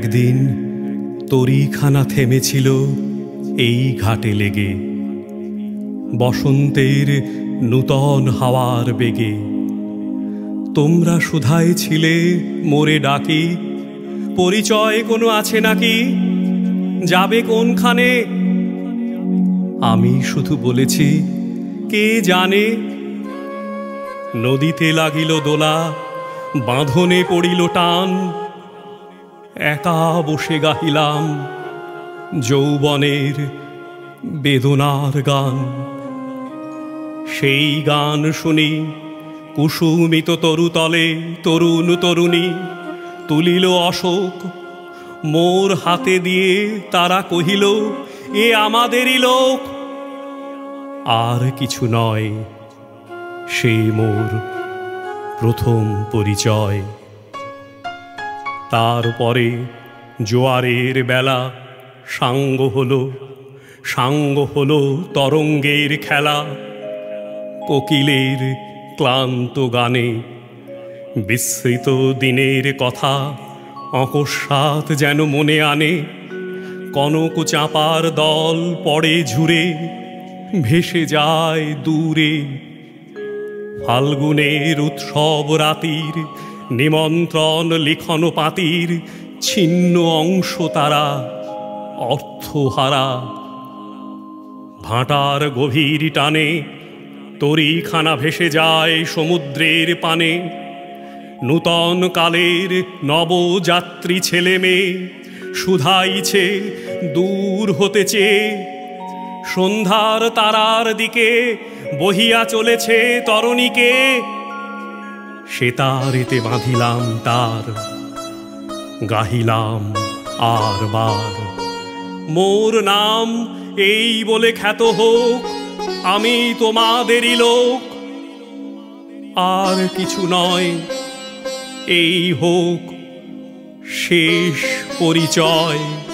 একদিন তরীখানা থেমেছিল এই ঘাটে লেগে, বসন্তের নূতন হাওয়ার বেগে। তোমরা সুধায় ছিলে মোরে ডাকি, পরিচয় কোনো আছে নাকি, যাবে কোনখানে? আমি শুধু বলেছি কে জানে। নদীতে লাগিল দোলা, বাঁধনে পড়িল টান, একা বসে গাহিলাম যৌবনের বেদনার গান। সেই গান শুনি কুসুমিত তরুতলে তরুণ তরুণী তুলিল অশোক মোর হাতে দিয়ে। তারা কহিল এ আমাদেরই লোক। আর কিছু নয়, সে মোর প্রথম পরিচয়। তারপরে জোয়ারের বেলা সাঙ্গ হলো তরঙ্গের খেলা। কোকিলের ক্লান্ত গানে বিস্মৃত দিনের কথা অকস্মাৎ যেন মনে আনে। কনক চাঁপার দল পড়ে ঝুরে, ভেসে যায় দূরে। ফাল্গুনের উৎসব রাতির নিমন্ত্রণ লিখন পাতির ছিন্ন অংশ তারা অর্থহারা। ভাটার গভীর টানে তরীখানা ভেসে যায় সমুদ্রের পানে। নূতন কালের নবযাত্রী ছেলে মেয়ে শুধাইছে দূর হতে চেয়ে। সন্ধ্যার তারার দিকে বহিয়া চলেছে তরণীকে। সেতারেতে বাঁধিলাম তার, গাহিলাম আর বার। মোর নাম এই বলে খ্যাত হোক, আমি তোমাদেরই লোক। আর কিছু নয়, এই হোক শেষ পরিচয়।